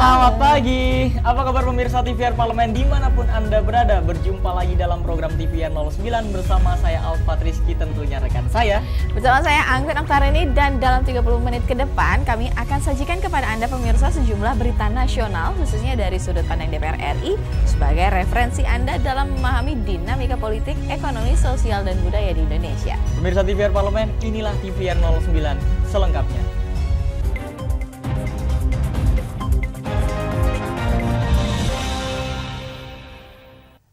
Selamat pagi, apa kabar pemirsa TVR Parlemen dimanapun Anda berada. Berjumpa lagi dalam program TVR 09 bersama saya Alfat Rizky, tentunya rekan saya. Bersama saya Anggun Oktarini, dan dalam 30 menit ke depan kami akan sajikan kepada Anda pemirsa sejumlah berita nasional khususnya dari sudut pandang DPR RI sebagai referensi Anda dalam memahami dinamika politik, ekonomi, sosial, dan budaya di Indonesia. Pemirsa TVR Parlemen, inilah TVR 09 selengkapnya.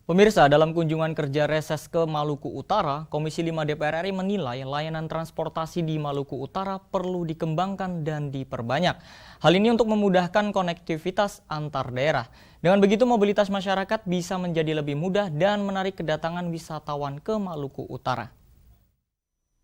Pemirsa, dalam kunjungan kerja reses ke Maluku Utara, Komisi 5 DPR RI menilai layanan transportasi di Maluku Utara perlu dikembangkan dan diperbanyak. Hal ini untuk memudahkan konektivitas antar daerah. Dengan begitu, mobilitas masyarakat bisa menjadi lebih mudah dan menarik kedatangan wisatawan ke Maluku Utara.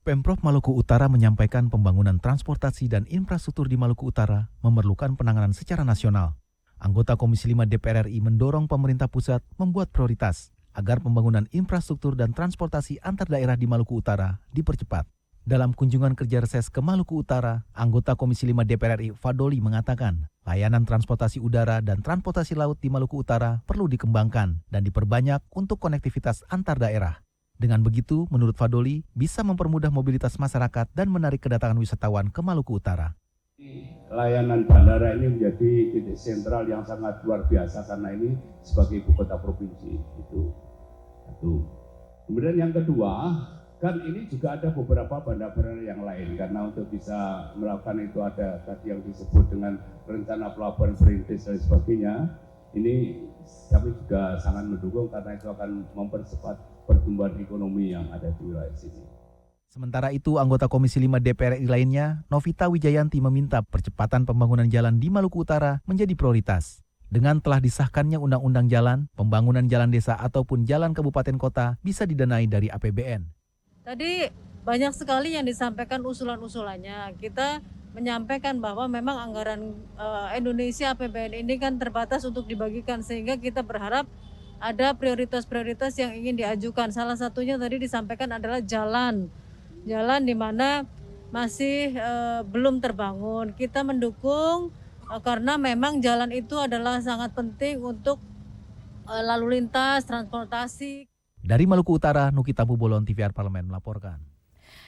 Pemprov Maluku Utara menyampaikan pembangunan transportasi dan infrastruktur di Maluku Utara memerlukan penanganan secara nasional. Anggota Komisi 5 DPR RI mendorong pemerintah pusat membuat prioritas agar pembangunan infrastruktur dan transportasi antar daerah di Maluku Utara dipercepat. Dalam kunjungan kerja reses ke Maluku Utara, anggota Komisi 5 DPR RI Fadoli mengatakan, layanan transportasi udara dan transportasi laut di Maluku Utara perlu dikembangkan dan diperbanyak untuk konektivitas antar daerah. Dengan begitu, menurut Fadoli, bisa mempermudah mobilitas masyarakat dan menarik kedatangan wisatawan ke Maluku Utara. Layanan bandara ini menjadi titik sentral yang sangat luar biasa karena ini sebagai ibu kota provinsi. Itu satu. Kemudian yang kedua, kan ini juga ada beberapa bandara yang lain karena untuk bisa melakukan itu ada tadi yang disebut dengan rencana pelabuhan perintis dan sebagainya. Ini kami juga sangat mendukung karena itu akan mempercepat pertumbuhan ekonomi yang ada di wilayah sini. Sementara itu, anggota Komisi 5 DPR RI lainnya, Novita Wijayanti, meminta percepatan pembangunan jalan di Maluku Utara menjadi prioritas. Dengan telah disahkannya Undang-Undang Jalan, pembangunan jalan desa ataupun jalan kabupaten kota bisa didanai dari APBN. Tadi banyak sekali yang disampaikan usulan-usulannya. Kita menyampaikan bahwa memang anggaran Indonesia APBN ini kan terbatas untuk dibagikan, sehingga kita berharap ada prioritas-prioritas yang ingin diajukan. Salah satunya tadi disampaikan adalah jalan di mana masih belum terbangun. Kita mendukung karena memang jalan itu adalah sangat penting untuk lalu lintas, transportasi. Dari Maluku Utara, Nukita Bubolon, TVR Parlemen melaporkan.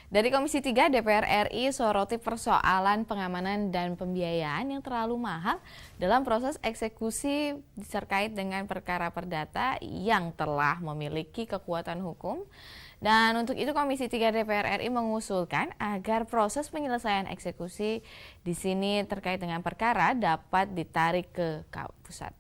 Dari Komisi 3 DPR RI soroti persoalan pengamanan dan pembiayaan yang terlalu mahal dalam proses eksekusi terkait dengan perkara perdata yang telah memiliki kekuatan hukum. Dan untuk itu Komisi 3 DPR RI mengusulkan agar proses penyelesaian eksekusi di sini terkait dengan perkara dapat ditarik ke pusat.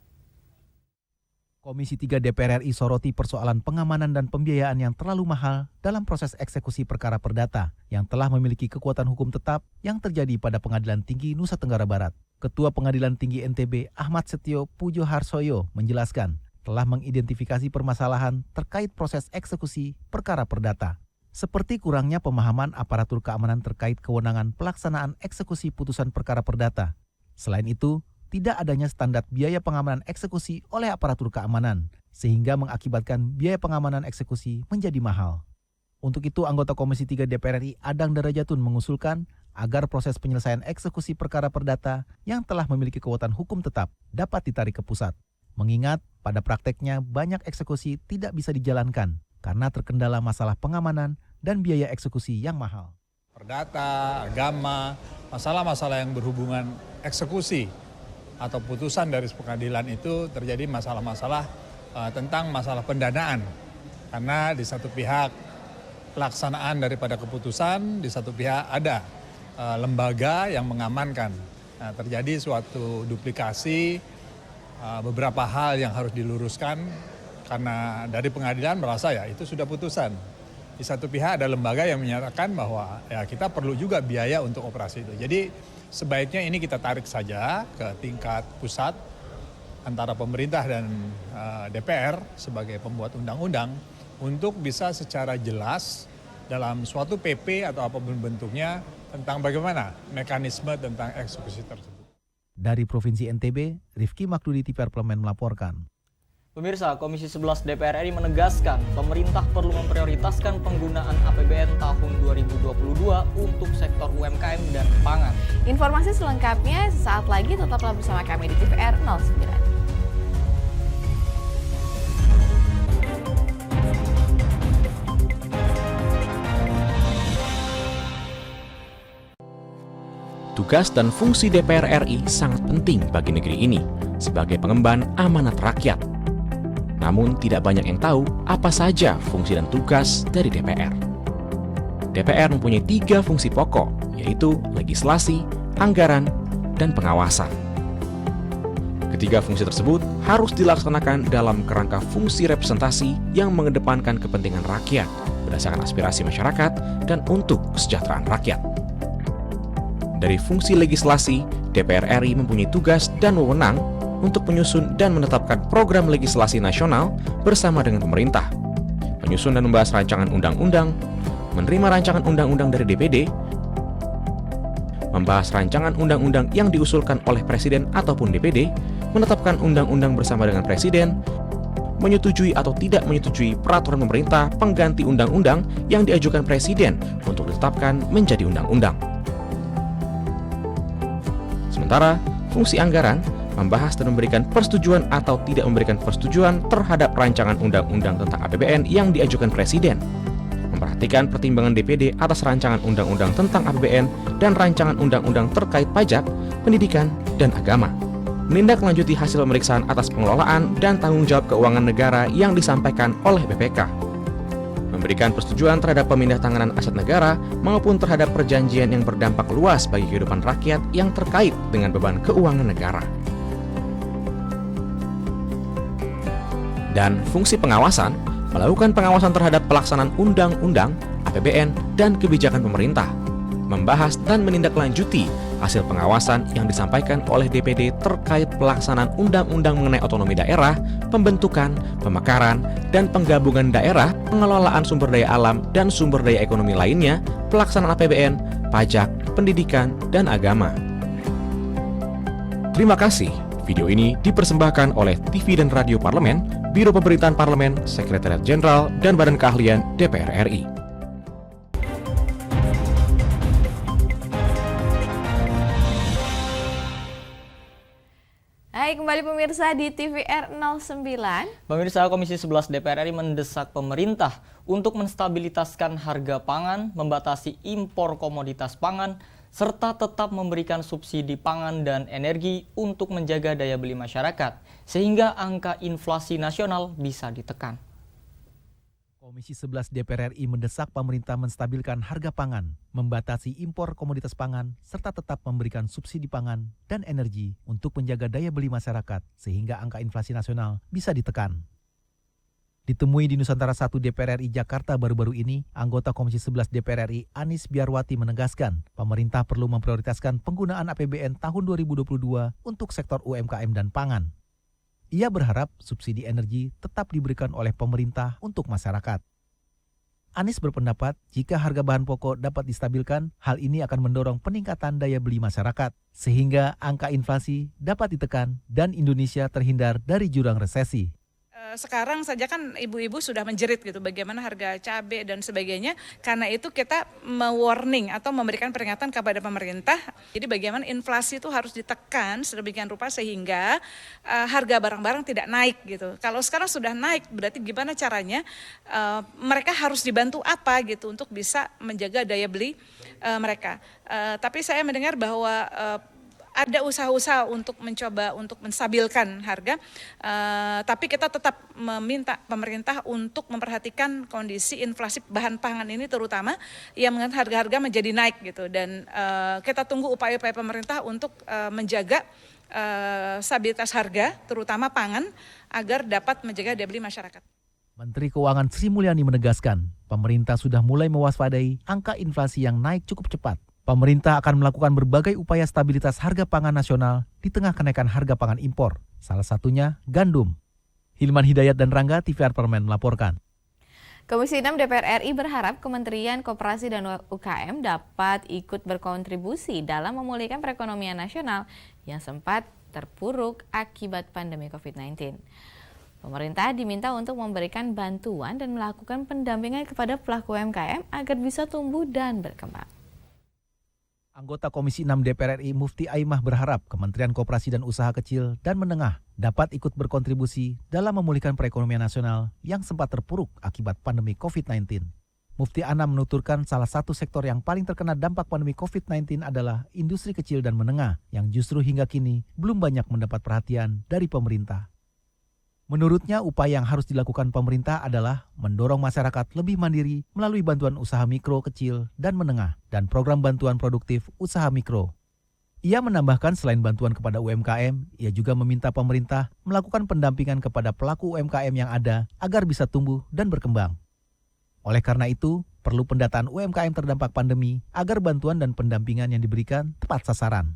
Komisi 3 DPR RI soroti persoalan pengamanan dan pembiayaan yang terlalu mahal dalam proses eksekusi perkara perdata yang telah memiliki kekuatan hukum tetap yang terjadi pada Pengadilan Tinggi Nusa Tenggara Barat. Ketua Pengadilan Tinggi NTB Ahmad Setio Pujo Harsoyo menjelaskan telah mengidentifikasi permasalahan terkait proses eksekusi perkara perdata, seperti kurangnya pemahaman aparatur keamanan terkait kewenangan pelaksanaan eksekusi putusan perkara perdata. Selain itu, tidak adanya standar biaya pengamanan eksekusi oleh aparatur keamanan, sehingga mengakibatkan biaya pengamanan eksekusi menjadi mahal. Untuk itu, anggota Komisi 3 DPR RI Adang Darajatun mengusulkan agar proses penyelesaian eksekusi perkara perdata yang telah memiliki kekuatan hukum tetap dapat ditarik ke pusat. Mengingat pada prakteknya banyak eksekusi tidak bisa dijalankan karena terkendala masalah pengamanan dan biaya eksekusi yang mahal. Perdata, agama, masalah-masalah yang berhubungan eksekusi atau putusan dari pengadilan itu terjadi masalah-masalah tentang masalah pendanaan. Karena di satu pihak pelaksanaan daripada keputusan, di satu pihak ada lembaga yang mengamankan. Nah, terjadi suatu duplikasi, beberapa hal yang harus diluruskan karena dari pengadilan merasa ya itu sudah putusan. Di satu pihak ada lembaga yang menyatakan bahwa ya kita perlu juga biaya untuk operasi itu. Jadi sebaiknya ini kita tarik saja ke tingkat pusat antara pemerintah dan DPR sebagai pembuat undang-undang untuk bisa secara jelas dalam suatu PP atau apapun bentuknya tentang bagaimana mekanisme tentang eksekusi tersebut. Dari Provinsi NTB, Rifki Makdudi, TVR Parlemen melaporkan. Pemirsa, Komisi 11 DPR RI menegaskan pemerintah perlu memprioritaskan penggunaan APBN tahun 2022 2022 untuk sektor UMKM dan pangan. Informasi selengkapnya sesaat lagi, tetaplah bersama kami di TVR 09. Tugas dan fungsi DPR RI sangat penting bagi negeri ini sebagai pengemban amanat rakyat. Namun tidak banyak yang tahu apa saja fungsi dan tugas dari DPR. DPR mempunyai 3 fungsi pokok, yaitu legislasi, anggaran, dan pengawasan. Ketiga fungsi tersebut harus dilaksanakan dalam kerangka fungsi representasi yang mengedepankan kepentingan rakyat berdasarkan aspirasi masyarakat dan untuk kesejahteraan rakyat. Dari fungsi legislasi, DPR RI mempunyai tugas dan wewenang untuk menyusun dan menetapkan program legislasi nasional bersama dengan pemerintah, menyusun dan membahas rancangan undang-undang, menerima rancangan undang-undang dari DPD, membahas rancangan undang-undang yang diusulkan oleh Presiden ataupun DPD, menetapkan undang-undang bersama dengan Presiden, menyetujui atau tidak menyetujui peraturan pemerintah pengganti undang-undang yang diajukan Presiden untuk ditetapkan menjadi undang-undang. Sementara, fungsi anggaran membahas dan memberikan persetujuan atau tidak memberikan persetujuan terhadap rancangan undang-undang tentang APBN yang diajukan Presiden, memperhatikan pertimbangan DPD atas rancangan undang-undang tentang APBN dan rancangan undang-undang terkait pajak, pendidikan, dan agama, menindaklanjuti hasil pemeriksaan atas pengelolaan dan tanggung jawab keuangan negara yang disampaikan oleh BPK, memberikan persetujuan terhadap pemindahan aset negara maupun terhadap perjanjian yang berdampak luas bagi kehidupan rakyat yang terkait dengan beban keuangan negara. Dan fungsi pengawasan, melakukan pengawasan terhadap pelaksanaan undang-undang, APBN, dan kebijakan pemerintah, membahas dan menindaklanjuti hasil pengawasan yang disampaikan oleh DPD terkait pelaksanaan undang-undang mengenai otonomi daerah, pembentukan, pemekaran, dan penggabungan daerah, pengelolaan sumber daya alam dan sumber daya ekonomi lainnya, pelaksanaan APBN, pajak, pendidikan, dan agama. Terima kasih. Video ini dipersembahkan oleh TV dan Radio Parlemen, Biro Pemerintahan Parlemen, Sekretariat Jenderal, dan Badan Keahlian DPR RI. Hai, kembali pemirsa di TVR 09. Pemirsa, Komisi 11 DPR RI mendesak pemerintah untuk menstabilitaskan harga pangan, membatasi impor komoditas pangan, serta tetap memberikan subsidi pangan dan energi untuk menjaga daya beli masyarakat, sehingga angka inflasi nasional bisa ditekan. Komisi 11 DPR RI mendesak pemerintah menstabilkan harga pangan, membatasi impor komoditas pangan, serta tetap memberikan subsidi pangan dan energi untuk menjaga daya beli masyarakat sehingga angka inflasi nasional bisa ditekan. Ditemui di Nusantara 1 DPR RI Jakarta baru-baru ini, anggota Komisi 11 DPR RI Anis Biarwati menegaskan pemerintah perlu memprioritaskan penggunaan APBN tahun 2022 untuk sektor UMKM dan pangan. Ia berharap subsidi energi tetap diberikan oleh pemerintah untuk masyarakat. Anis berpendapat jika harga bahan pokok dapat distabilkan, hal ini akan mendorong peningkatan daya beli masyarakat, sehingga angka inflasi dapat ditekan dan Indonesia terhindar dari jurang resesi. Sekarang saja kan ibu-ibu sudah menjerit gitu bagaimana harga cabai dan sebagainya. Karena itu kita me-warning atau memberikan peringatan kepada pemerintah. Jadi bagaimana inflasi itu harus ditekan sedemikian rupa sehingga harga barang-barang tidak naik gitu. Kalau sekarang sudah naik berarti gimana caranya mereka harus dibantu apa gitu untuk bisa menjaga daya beli mereka. Tapi saya mendengar bahwa ada usaha-usaha untuk mencoba untuk menstabilkan harga, tapi kita tetap meminta pemerintah untuk memperhatikan kondisi inflasi bahan pangan ini terutama yang membuat harga-harga menjadi naik gitu, dan kita tunggu upaya-upaya pemerintah untuk menjaga stabilitas harga terutama pangan agar dapat menjaga daya beli masyarakat. Menteri Keuangan Sri Mulyani menegaskan, pemerintah sudah mulai mewaspadai angka inflasi yang naik cukup cepat. Pemerintah akan melakukan berbagai upaya stabilitas harga pangan nasional di tengah kenaikan harga pangan impor, salah satunya gandum. Hilman Hidayat dan Rangga, TVR Parlemen melaporkan. Komisi 6 DPR RI berharap Kementerian Koperasi dan UKM dapat ikut berkontribusi dalam memulihkan perekonomian nasional yang sempat terpuruk akibat pandemi COVID-19. Pemerintah diminta untuk memberikan bantuan dan melakukan pendampingan kepada pelaku UMKM agar bisa tumbuh dan berkembang. Anggota Komisi 6 DPR RI Mufti Aimah berharap Kementerian Koperasi dan Usaha Kecil dan Menengah dapat ikut berkontribusi dalam memulihkan perekonomian nasional yang sempat terpuruk akibat pandemi COVID-19. Mufti Anam menuturkan salah satu sektor yang paling terkena dampak pandemi COVID-19 adalah industri kecil dan menengah yang justru hingga kini belum banyak mendapat perhatian dari pemerintah. Menurutnya, upaya yang harus dilakukan pemerintah adalah mendorong masyarakat lebih mandiri melalui bantuan usaha mikro, kecil, dan menengah, dan program bantuan produktif usaha mikro. Ia menambahkan selain bantuan kepada UMKM, ia juga meminta pemerintah melakukan pendampingan kepada pelaku UMKM yang ada agar bisa tumbuh dan berkembang. Oleh karena itu, perlu pendataan UMKM terdampak pandemi agar bantuan dan pendampingan yang diberikan tepat sasaran.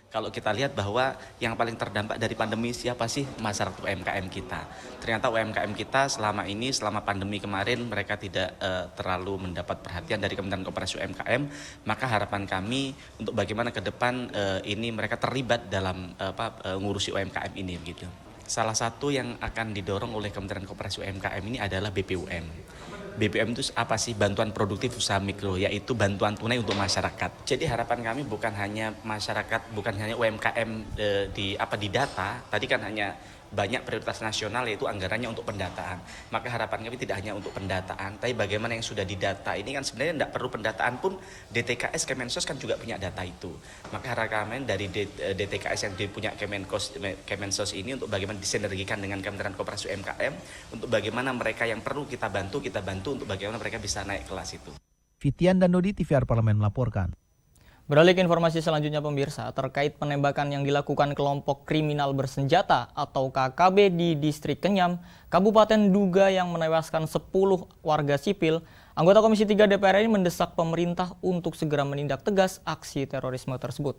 Kalau kita lihat bahwa yang paling terdampak dari pandemi siapa sih? Masyarakat UMKM kita. Ternyata UMKM kita selama pandemi kemarin mereka tidak terlalu mendapat perhatian dari Kementerian Koperasi UMKM. Maka harapan kami untuk bagaimana ke depan ini mereka terlibat dalam ngurusi UMKM ini gitu. Salah satu yang akan didorong oleh Kementerian Koperasi UMKM ini adalah BPUM. BPUM itu apa sih? Bantuan produktif usaha mikro, yaitu bantuan tunai untuk masyarakat. Jadi harapan kami bukan hanya masyarakat, bukan hanya UMKM di data. Tadi kan hanya banyak prioritas nasional yaitu anggarannya untuk pendataan. Maka harapan kami tidak hanya untuk pendataan, tapi bagaimana yang sudah didata. Ini kan sebenarnya tidak perlu pendataan pun, DTKS Kemensos kan juga punya data itu. Maka harapan kami dari DTKS yang punya Kemensos ini untuk bagaimana disinergikan dengan Kementerian Koperasi UMKM, untuk bagaimana mereka yang perlu kita bantu untuk bagaimana mereka bisa naik kelas itu. Fitian dan Dodi, TVR Parlemen melaporkan. Beralih ke informasi selanjutnya pemirsa, terkait penembakan yang dilakukan kelompok kriminal bersenjata atau KKB di Distrik Kenyam, Kabupaten Duga yang menewaskan 10 warga sipil, anggota Komisi 3 DPR ini mendesak pemerintah untuk segera menindak tegas aksi terorisme tersebut.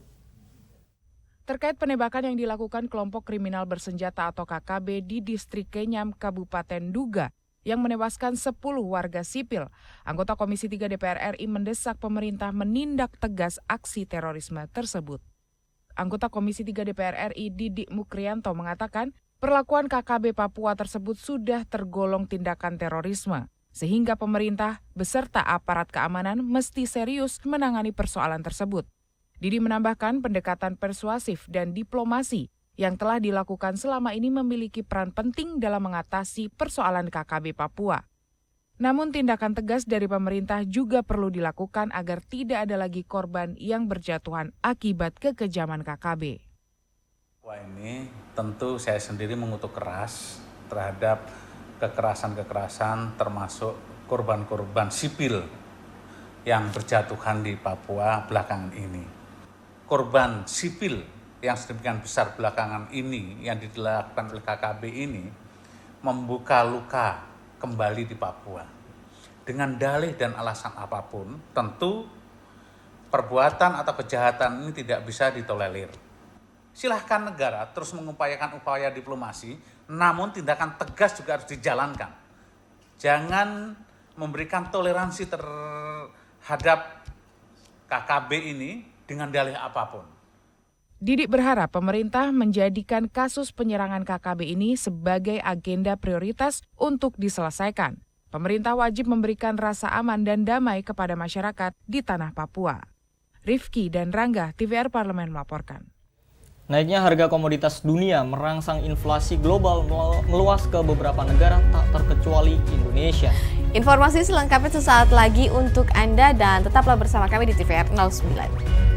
Terkait penembakan yang dilakukan kelompok kriminal bersenjata atau KKB di Distrik Kenyam, Kabupaten Duga, yang menewaskan 10 warga sipil, anggota Komisi 3 DPR RI mendesak pemerintah menindak tegas aksi terorisme tersebut. Anggota Komisi 3 DPR RI Didik Mukrianto mengatakan, perlakuan KKB Papua tersebut sudah tergolong tindakan terorisme, sehingga pemerintah beserta aparat keamanan mesti serius menangani persoalan tersebut. Didi menambahkan pendekatan persuasif dan diplomasi yang telah dilakukan selama ini memiliki peran penting dalam mengatasi persoalan KKB Papua. Namun tindakan tegas dari pemerintah juga perlu dilakukan agar tidak ada lagi korban yang berjatuhan akibat kekejaman KKB. Wah, ini tentu saya sendiri mengutuk keras terhadap kekerasan-kekerasan termasuk korban-korban sipil yang berjatuhan di Papua belakangan ini. Korban sipil yang sedemikian besar belakangan ini yang dilakukan oleh KKB ini membuka luka kembali di Papua. Dengan dalih dan alasan apapun, tentu perbuatan atau kejahatan ini tidak bisa ditolerir. Silahkan negara terus mengupayakan upaya diplomasi, namun tindakan tegas juga harus dijalankan. Jangan memberikan toleransi terhadap KKB ini dengan dalih apapun. Didik berharap pemerintah menjadikan kasus penyerangan KKB ini sebagai agenda prioritas untuk diselesaikan. Pemerintah wajib memberikan rasa aman dan damai kepada masyarakat di tanah Papua. Rifki dan Rangga, TVR Parlemen melaporkan. Naiknya harga komoditas dunia merangsang inflasi global meluas ke beberapa negara tak terkecuali Indonesia. Informasi selengkapnya sesaat lagi untuk Anda dan tetaplah bersama kami di TVR 09.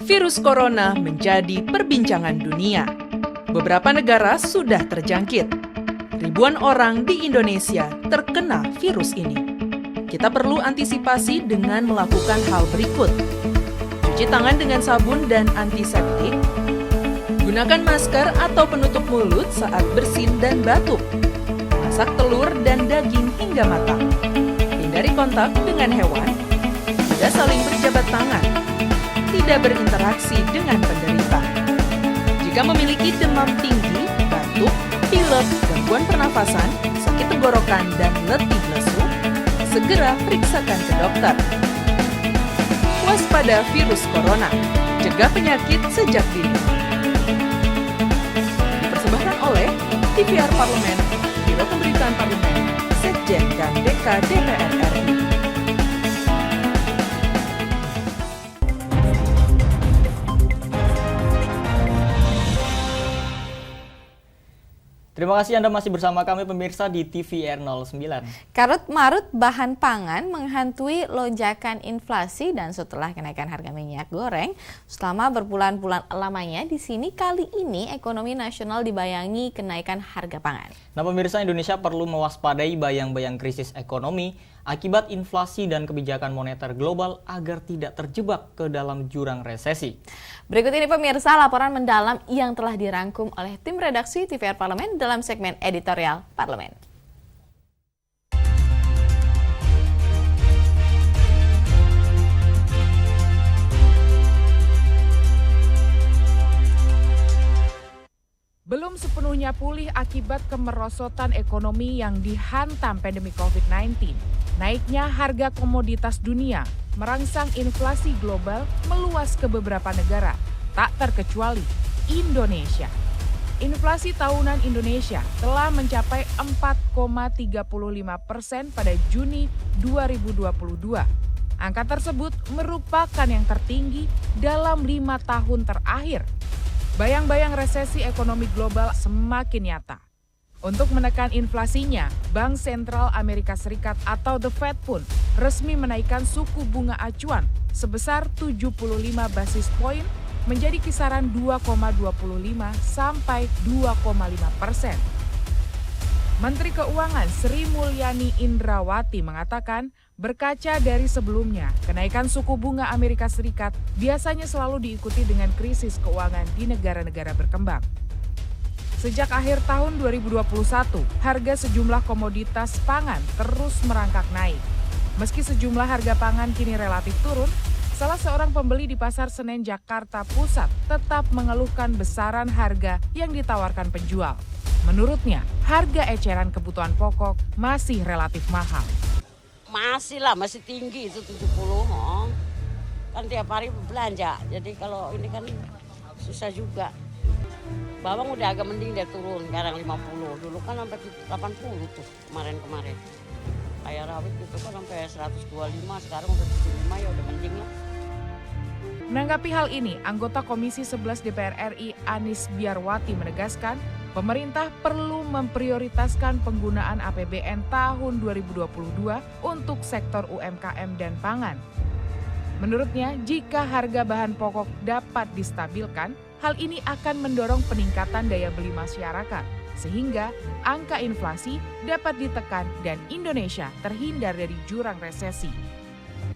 Virus corona menjadi perbincangan dunia. Beberapa negara sudah terjangkit. Ribuan orang di Indonesia terkena virus ini. Kita perlu antisipasi dengan melakukan hal berikut. Cuci tangan dengan sabun dan antiseptik. Gunakan masker atau penutup mulut saat bersin dan batuk. Masak telur dan daging hingga matang. Hindari kontak dengan hewan. Tidak saling berjabat tangan. Tidak berinteraksi dengan penderita. Jika memiliki demam tinggi, batuk, pilek, gangguan pernafasan, sakit tenggorokan, dan letih lesu, segera periksakan ke dokter. Waspada virus corona, cegah penyakit sejak dini. Dipersembahkan oleh TVR Parlemen, Biro Pemberitaan Parlemen, Sekjen dan DK DPR RI. Terima kasih Anda masih bersama kami pemirsa di TVR 09. Karut-marut bahan pangan menghantui lonjakan inflasi dan setelah kenaikan harga minyak goreng selama berbulan-bulan lamanya di sini kali ini ekonomi nasional dibayangi kenaikan harga pangan. Nah pemirsa, Indonesia perlu mewaspadai bayang-bayang krisis ekonomi akibat inflasi dan kebijakan moneter global agar tidak terjebak ke dalam jurang resesi. Berikut ini pemirsa laporan mendalam yang telah dirangkum oleh tim redaksi TVR Parlemen dalam segmen editorial Parlemen. Belum sepenuhnya pulih akibat kemerosotan ekonomi yang dihantam pandemi COVID-19. Naiknya harga komoditas dunia merangsang inflasi global meluas ke beberapa negara, tak terkecuali Indonesia. Inflasi tahunan Indonesia telah mencapai 4,35% pada Juni 2022. Angka tersebut merupakan yang tertinggi dalam 5 tahun terakhir. Bayang-bayang resesi ekonomi global semakin nyata. Untuk menekan inflasinya, Bank Sentral Amerika Serikat atau The Fed pun resmi menaikkan suku bunga acuan sebesar 75 basis poin menjadi kisaran 2,25 sampai 2,5%. Menteri Keuangan Sri Mulyani Indrawati mengatakan, berkaca dari sebelumnya, kenaikan suku bunga Amerika Serikat biasanya selalu diikuti dengan krisis keuangan di negara-negara berkembang. Sejak akhir tahun 2021, harga sejumlah komoditas pangan terus merangkak naik. Meski sejumlah harga pangan kini relatif turun, salah seorang pembeli di Pasar Senen Jakarta Pusat tetap mengeluhkan besaran harga yang ditawarkan penjual. Menurutnya, harga eceran kebutuhan pokok masih relatif mahal. Masih tinggi itu 70. Kan tiap hari belanja, jadi kalau ini kan susah juga. Bawang udah agak mending dia turun, sekarang 50. Dulu kan sampai 80 tuh kemarin-kemarin. Kayak rawit gitu kan sampai 125, sekarang udah 75 ya udah mending lah. Menanggapi hal ini, anggota Komisi 11 DPR RI Anis Biarwati menegaskan, pemerintah perlu memprioritaskan penggunaan APBN tahun 2022 untuk sektor UMKM dan pangan. Menurutnya, jika harga bahan pokok dapat distabilkan, hal ini akan mendorong peningkatan daya beli masyarakat, sehingga angka inflasi dapat ditekan dan Indonesia terhindar dari jurang resesi.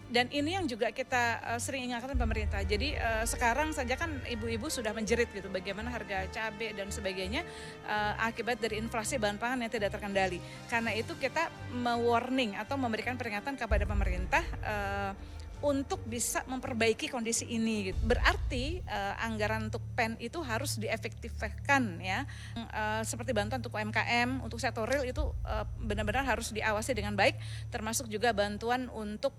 Dan ini yang juga kita sering ingatkan pemerintah. Jadi sekarang saja kan ibu-ibu sudah menjerit gitu bagaimana harga cabai dan sebagainya akibat dari inflasi bahan pangan yang tidak terkendali. Karena itu kita mewarning atau memberikan peringatan kepada pemerintah untuk bisa memperbaiki kondisi ini. Berarti anggaran untuk PEN itu harus diefektifkan ya. Seperti bantuan untuk UMKM, untuk sektor real itu benar-benar harus diawasi dengan baik, termasuk juga bantuan untuk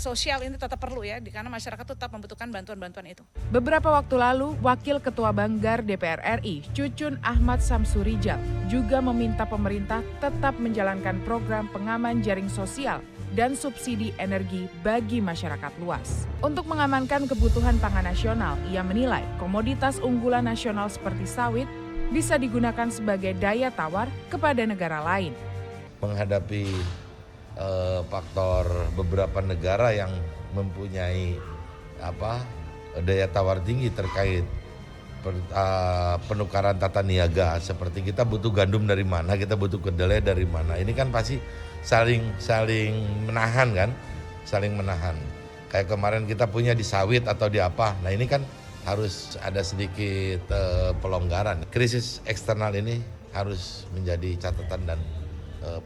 sosial ini tetap perlu ya, karena masyarakat tetap membutuhkan bantuan-bantuan itu. Beberapa waktu lalu, Wakil Ketua Banggar DPR RI, Cucun Ahmad Samsurijal, juga meminta pemerintah tetap menjalankan program pengaman jaring sosial dan subsidi energi bagi masyarakat luas. Untuk mengamankan kebutuhan pangan nasional, ia menilai komoditas unggulan nasional seperti sawit bisa digunakan sebagai daya tawar kepada negara lain. Menghadapi faktor beberapa negara yang mempunyai daya tawar tinggi terkait penukaran tata niaga, seperti kita butuh gandum dari mana, kita butuh kedelai dari mana. Ini kan pasti saling menahan kan, saling menahan. Kayak kemarin kita punya di sawit atau di apa. Nah ini kan harus ada sedikit pelonggaran. Krisis eksternal ini harus menjadi catatan dan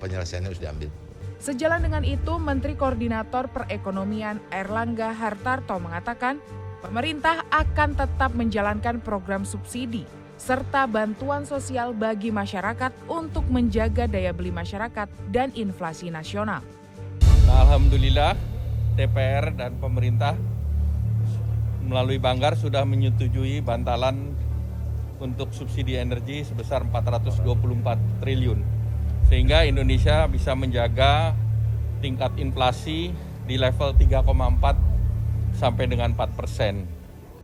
penyelesaiannya harus diambil. Sejalan dengan itu, Menteri Koordinator Perekonomian Airlangga Hartarto mengatakan pemerintah akan tetap menjalankan program subsidi serta bantuan sosial bagi masyarakat untuk menjaga daya beli masyarakat dan inflasi nasional. Alhamdulillah, DPR dan pemerintah melalui Banggar sudah menyetujui bantalan untuk subsidi energi sebesar 424 triliun. Sehingga Indonesia bisa menjaga tingkat inflasi di level 3,4 sampai dengan 4%.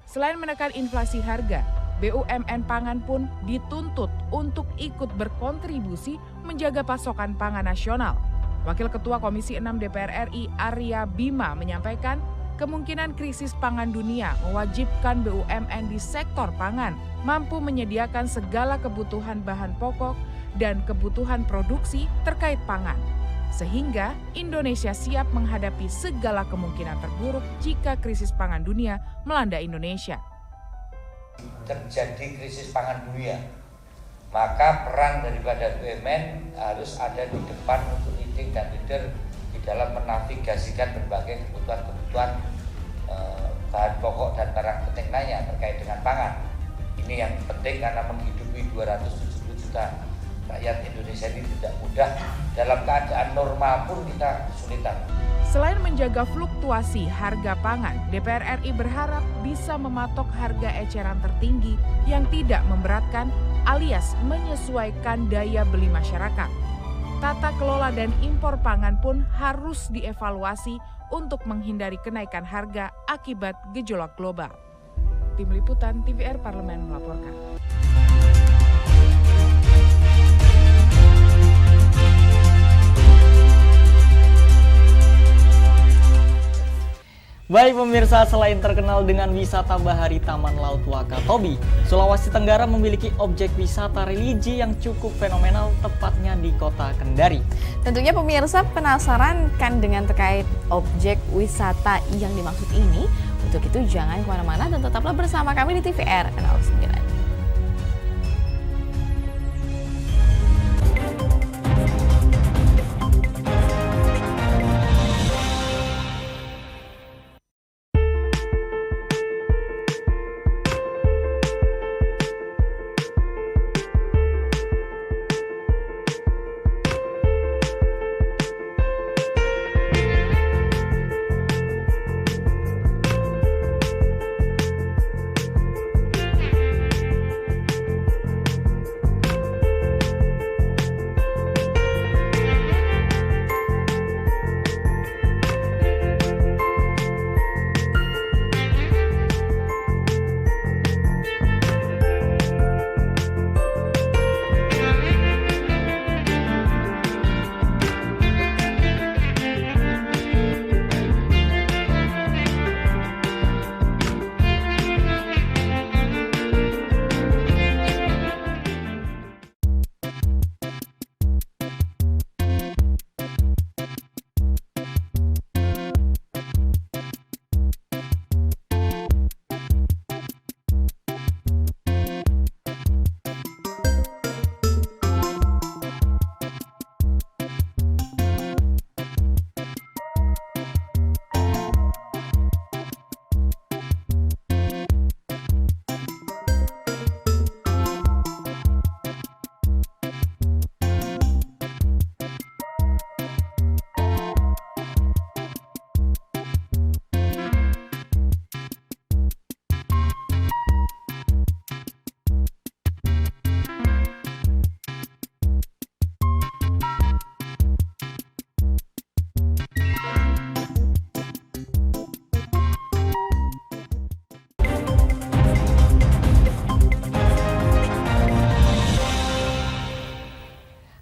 Selain menekan inflasi harga, BUMN pangan pun dituntut untuk ikut berkontribusi menjaga pasokan pangan nasional. Wakil Ketua Komisi 6 DPR RI Arya Bima menyampaikan kemungkinan krisis pangan dunia mewajibkan BUMN di sektor pangan mampu menyediakan segala kebutuhan bahan pokok dan kebutuhan produksi terkait pangan. Sehingga Indonesia siap menghadapi segala kemungkinan terburuk jika krisis pangan dunia melanda Indonesia. Terjadi krisis pangan dunia, maka peran daripada BUMN harus ada di depan untuk leading dan leader di dalam menavigasikan berbagai kebutuhan bahan pokok dan barang penting lainnya terkait dengan pangan. Ini yang penting karena menghidupi 270 juta rakyat Indonesia ini tidak mudah. Dalam keadaan normal pun kita kesulitan. Selain menjaga fluktuasi harga pangan, DPR RI berharap bisa mematok harga eceran tertinggi yang tidak memberatkan alias menyesuaikan daya beli masyarakat. Tata kelola dan impor pangan pun harus dievaluasi untuk menghindari kenaikan harga akibat gejolak global. Tim Liputan TVR Parlemen melaporkan. Baik pemirsa, selain terkenal dengan wisata bahari Taman Laut Wakatobi, Sulawesi Tenggara memiliki objek wisata religi yang cukup fenomenal, tepatnya di kota Kendari. Tentunya pemirsa penasaran kan dengan terkait objek wisata yang dimaksud ini? Untuk itu jangan kemana-mana dan tetaplah bersama kami di TVR 09.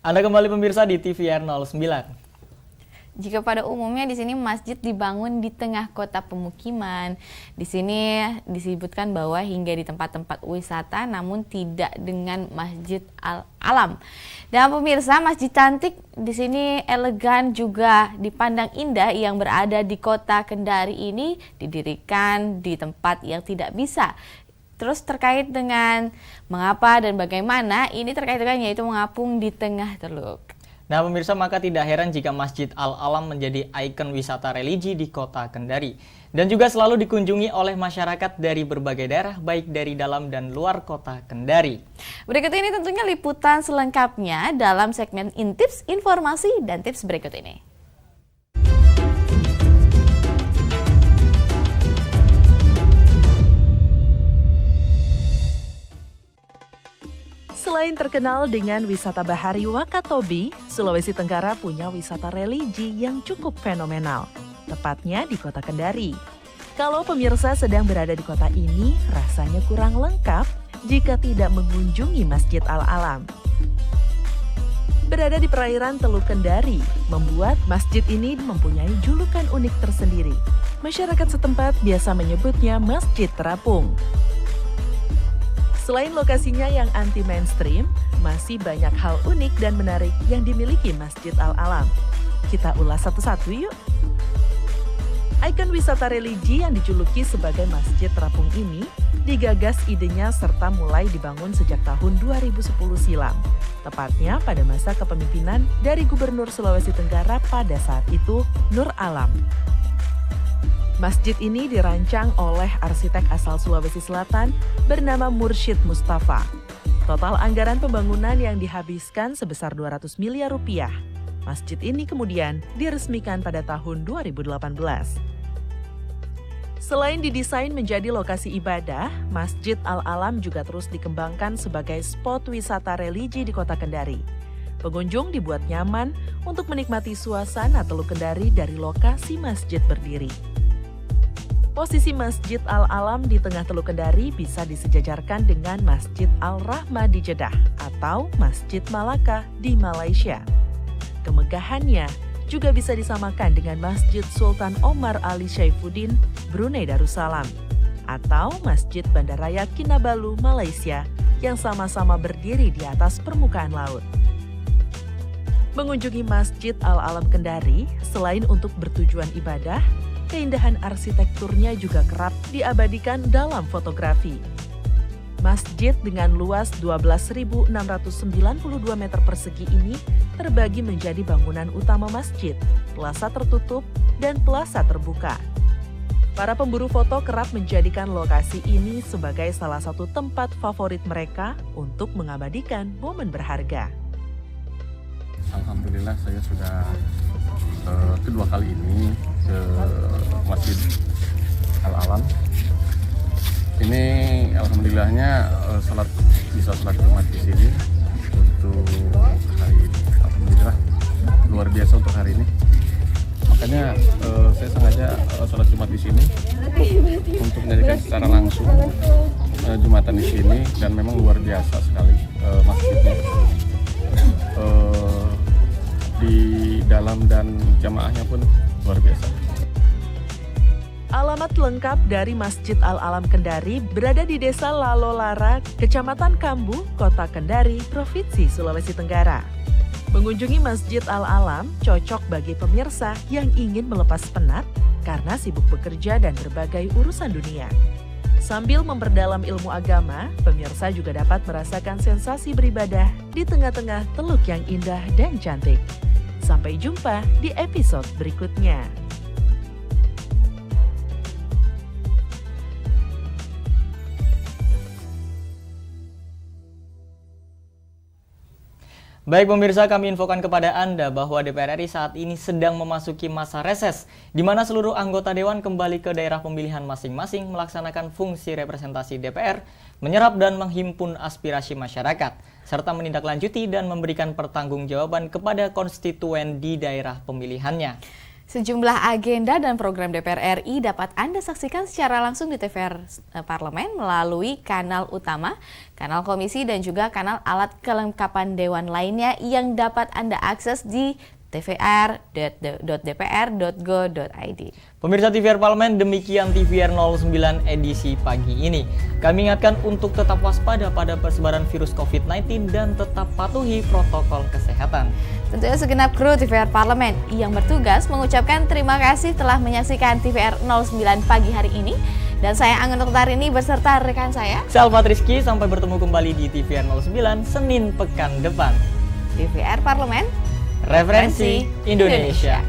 Anda kembali pemirsa di TVR 09. Jika pada umumnya di sini masjid dibangun di tengah kota pemukiman, di sini disebutkan bahwa hingga di tempat-tempat wisata, namun tidak dengan Masjid Al-Alam. Dan pemirsa, masjid cantik di sini elegan juga dipandang indah yang berada di kota Kendari ini didirikan di tempat yang tidak bisa. Terus terkait dengan mengapa dan bagaimana, ini terkait dengan yaitu mengapung di tengah teluk. Nah pemirsa, maka tidak heran jika Masjid Al-Alam menjadi ikon wisata religi di kota Kendari. Dan juga selalu dikunjungi oleh masyarakat dari berbagai daerah, baik dari dalam dan luar kota Kendari. Berikut ini tentunya liputan selengkapnya dalam segmen Intips, Informasi, dan Tips berikut ini. Selain terkenal dengan wisata bahari Wakatobi, Sulawesi Tenggara punya wisata religi yang cukup fenomenal, tepatnya di kota Kendari. Kalau pemirsa sedang berada di kota ini, rasanya kurang lengkap jika tidak mengunjungi Masjid Al-Alam. Berada di perairan Teluk Kendari, membuat masjid ini mempunyai julukan unik tersendiri. Masyarakat setempat biasa menyebutnya Masjid Terapung. Selain lokasinya yang anti-mainstream, masih banyak hal unik dan menarik yang dimiliki Masjid Al-Alam. Kita ulas satu-satu yuk. Ikon wisata religi yang dijuluki sebagai Masjid Terapung ini digagas idenya serta mulai dibangun sejak tahun 2010 silam. Tepatnya pada masa kepemimpinan dari Gubernur Sulawesi Tenggara pada saat itu, Nur Alam. Masjid ini dirancang oleh arsitek asal Sulawesi Selatan bernama Mursyid Mustafa. Total anggaran pembangunan yang dihabiskan sebesar 200 miliar rupiah. Masjid ini kemudian diresmikan pada tahun 2018. Selain didesain menjadi lokasi ibadah, Masjid Al-Alam juga terus dikembangkan sebagai spot wisata religi di kota Kendari. Pengunjung dibuat nyaman untuk menikmati suasana Teluk Kendari dari lokasi masjid berdiri. Posisi Masjid Al-Alam di tengah Teluk Kendari bisa disejajarkan dengan Masjid Al-Rahmah di Jeddah atau Masjid Malaka di Malaysia. Kemegahannya juga bisa disamakan dengan Masjid Sultan Omar Ali Saifuddin, Brunei Darussalam, atau Masjid Bandaraya Kinabalu, Malaysia, yang sama-sama berdiri di atas permukaan laut. Mengunjungi Masjid Al-Alam Kendari, selain untuk bertujuan ibadah, keindahan arsitekturnya juga kerap diabadikan dalam fotografi. Masjid dengan luas 12.692 meter persegi ini terbagi menjadi bangunan utama masjid, plaza tertutup, dan plaza terbuka. Para pemburu foto kerap menjadikan lokasi ini sebagai salah satu tempat favorit mereka untuk mengabadikan momen berharga. Alhamdulillah saya sudah kedua kali ini ke Masjid Al-Alam. Ini alhamdulillahnya bisa sholat Jumat di sini untuk hari ini. Alhamdulillah luar biasa untuk hari ini. Makanya saya sengaja sholat Jumat di sini untuk menyaksikan secara langsung Jumatan di sini, dan memang luar biasa sekali masjidnya. Di dalam dan jamaahnya pun luar biasa. Alamat lengkap dari Masjid Al-Alam Kendari berada di Desa Lalolara, Kecamatan Kambu, Kota Kendari, Provinsi Sulawesi Tenggara. Mengunjungi Masjid Al-Alam cocok bagi pemirsa yang ingin melepas penat karena sibuk bekerja dan berbagai urusan dunia. Sambil memperdalam ilmu agama, pemirsa juga dapat merasakan sensasi beribadah di tengah-tengah teluk yang indah dan cantik. Sampai jumpa di episode berikutnya. Baik pemirsa, kami infokan kepada Anda bahwa DPR RI saat ini sedang memasuki masa reses, di mana seluruh anggota Dewan kembali ke daerah pemilihan masing-masing melaksanakan fungsi representasi DPR, menyerap dan menghimpun aspirasi masyarakat, serta menindaklanjuti dan memberikan pertanggungjawaban kepada konstituen di daerah pemilihannya. Sejumlah agenda dan program DPR RI dapat Anda saksikan secara langsung di TVR Parlemen melalui kanal utama, kanal komisi, dan juga kanal alat kelengkapan dewan lainnya yang dapat Anda akses di tvr.dpr.go.id. Pemirsa TVR Parlemen, demikian TVR 09 edisi pagi ini. Kami ingatkan untuk tetap waspada pada persebaran virus COVID-19 dan tetap patuhi protokol kesehatan. Tentunya segenap kru TVR Parlemen yang bertugas mengucapkan terima kasih telah menyaksikan TVR 09 pagi hari ini. Dan saya Anggun Oktarini beserta rekan saya Salvat Rizky, sampai bertemu kembali di TVR 09 Senin pekan depan. TVR Parlemen, Referensi Indonesia.